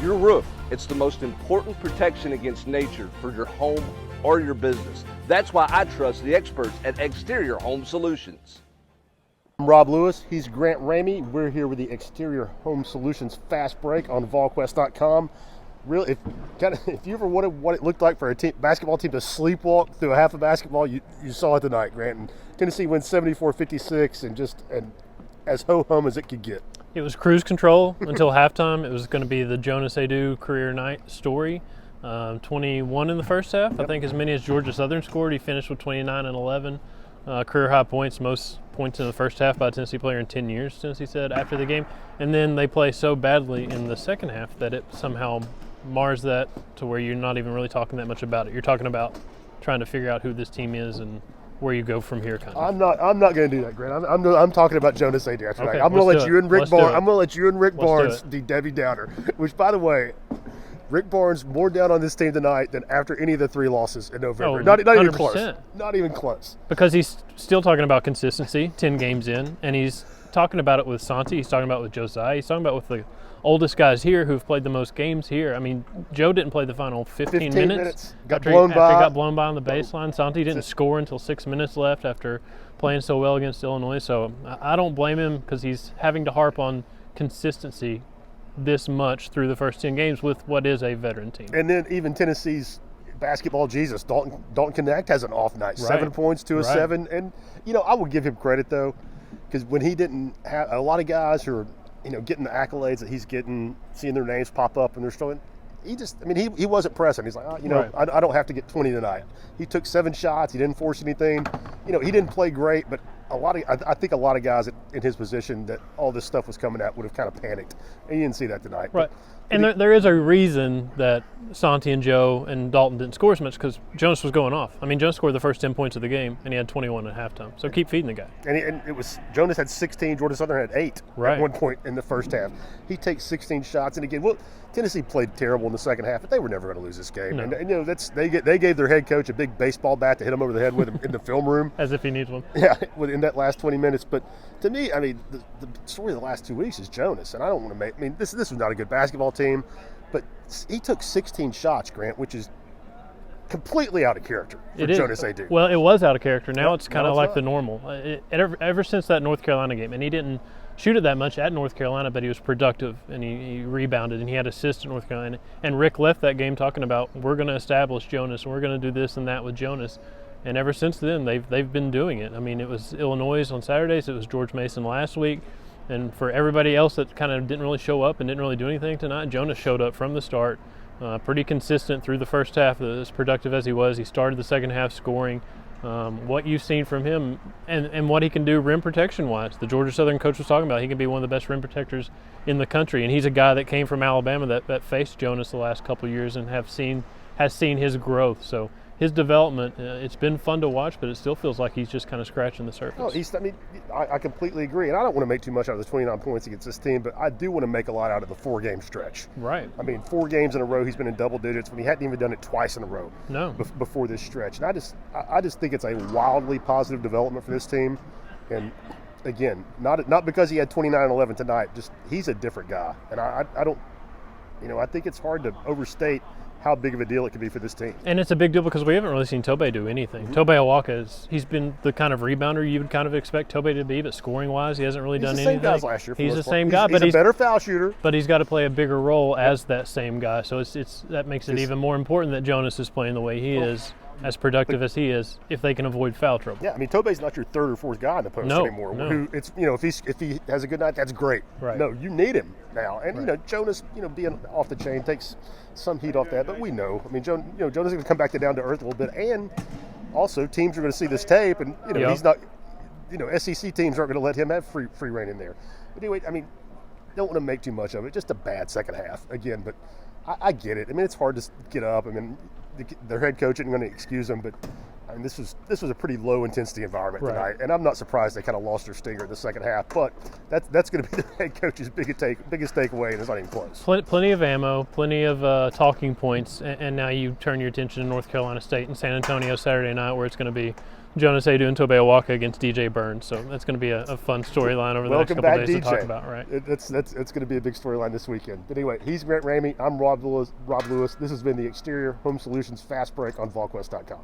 your roof. It's the most important protection against nature for your home or your business. That's why I trust the experts at Exterior Home Solutions. I'm Rob Lewis. He's Grant Ramey. We're here with the Exterior Home Solutions Fast Break on Volquest.com. Really, if you ever wanted what it looked like for a basketball team to sleepwalk through a half of basketball, you saw it tonight, Grant. And Tennessee wins 74-56 and as ho-hum as it could get. It was cruise control until halftime. It was going to be the Jonas Adu career night story. 21 in the first half. Yep. I think as many as Georgia Southern scored. He finished with 29 and 11. Career high points, most points in the first half by a Tennessee player in 10 years, Tennessee said after the game. And then they play so badly in the second half that it somehow mars that to where you're not even really talking that much about it. You're talking about trying to figure out who this team is and where you go from here, kind of. I'm not going to do that, Grant. I'm talking about Jonas Adu. Okay, I'm going to let you and Rick Barnes. I'm going to let you and Rick Barnes do Debbie Downer. Which, by the way, Rick Barnes more down on this team tonight than after any of the 3 losses in November. Not even close. Not even close. Because he's still talking about consistency 10 games in, and he's talking about it with Santi. He's talking about it with Josiah. He's talking about it with the oldest guys here who've played the most games here. I mean, Joe didn't play the final 15 minutes. After he got blown by on the baseline. Santi didn't score until 6 minutes left after playing so well against Illinois. So I don't blame him because he's having to harp on consistency this much through the first 10 games with what is a veteran team. And then even Tennessee's basketball Jesus, Dalton Connect has an off night. 7 points to a 7. And, I will give him credit, though, because when he didn't have a lot of guys who are, getting the accolades that he's getting, seeing their names pop up and they're struggling. He wasn't pressing. He's like, I don't have to get 20 tonight. He took 7 shots. He didn't force anything. He didn't play great, but I think a lot of guys in his position that all this stuff was coming at would have kind of panicked. And you didn't see that tonight. Right. And there is a reason that Santi and Joe and Dalton didn't score as much because Jonas was going off. I mean, Jonas scored the first 10 points of the game, and he had 21 at halftime. So keep feeding the guy. And it was Jonas had 16, Georgia Southern had 8 at one point in the first half. He takes 16 shots, and again, Tennessee played terrible in the second half, but they were never going to lose this game. No. And they gave their head coach a big baseball bat to hit him over the head with in the film room. As if he needs one. Yeah, in that last 20 minutes. But to me, the story of the last 2 weeks is Jonas, and I don't want to this was not a good basketball team, but he took 16 shots, Grant, which is completely out of character for Jonas Adu. Well, it was out of character. Now it's kind of like the normal. Ever since that North Carolina game, and he didn't shoot it that much at North Carolina, but he was productive, and he rebounded, and he had assists at North Carolina. And Rick left that game talking about, we're going to establish Jonas, and we're going to do this and that with Jonas. And ever since then, they've been doing it. I mean, it was Illinois on Saturdays. It was George Mason last week. And for everybody else that kind of didn't really show up and didn't really do anything tonight, Jonas showed up from the start, pretty consistent through the first half, as productive as he was. He started the second half scoring. What you've seen from him and what he can do rim protection-wise. The Georgia Southern coach was talking about he can be one of the best rim protectors in the country. And he's a guy that came from Alabama that faced Jonas the last couple of years and has seen his growth. So his development, it's been fun to watch, but it still feels like he's just kind of scratching the surface. I completely agree, and I don't want to make too much out of the 29 points against this team, but I do want to make a lot out of the 4-game stretch. Right. 4 games in a row he's been in double digits when he hadn't even done it twice in a row. No. Before this stretch, and I just think it's a wildly positive development for this team, and again, not because he had 29 and 11 tonight, just he's a different guy, and I don't, I think it's hard to overstate how big of a deal it could be for this team. And it's a big deal because we haven't really seen Tobey do anything. Mm-hmm. Tobey Awaka, he's been the kind of rebounder you would kind of expect Tobey to be, but scoring-wise, he hasn't really done anything. He's the same guy as last year. He's the same guy, but he's a better foul shooter. But he's got to play a bigger role as that same guy. So that makes it even more important that Jonas is playing the way he is, as productive as he is, if they can avoid foul trouble. Yeah, Tobey's not your 3rd or 4th guy in the post anymore. No. Who it's if he has a good night, that's great. Right. No, you need him now, and Jonas, being off the chain takes some heat off that, but we know. Jonas is going to come back to down to earth a little bit, and also teams are going to see this tape, and he's not. SEC teams aren't going to let him have free reign in there. But anyway, don't want to make too much of it. Just a bad second half again, but I get it. It's hard to get up. Their head coach isn't going to excuse them, but I mean, this was a pretty low intensity environment Right. tonight, and I'm not surprised they kind of lost their stinger in the second half. But that's going to be the head coach's biggest takeaway, and it's not even close. Plenty of ammo, plenty of talking points, and now you turn your attention to North Carolina State and San Antonio Saturday night, where it's going to be Jonas Adu and Tobeawaka against DJ Burns. So that's going to be a fun storyline over the next couple days to talk about, right? It's going to be a big storyline this weekend. But anyway, he's Grant Ramey. I'm Rob Lewis. This has been the Exterior Home Solutions Fast Break on Volquest.com.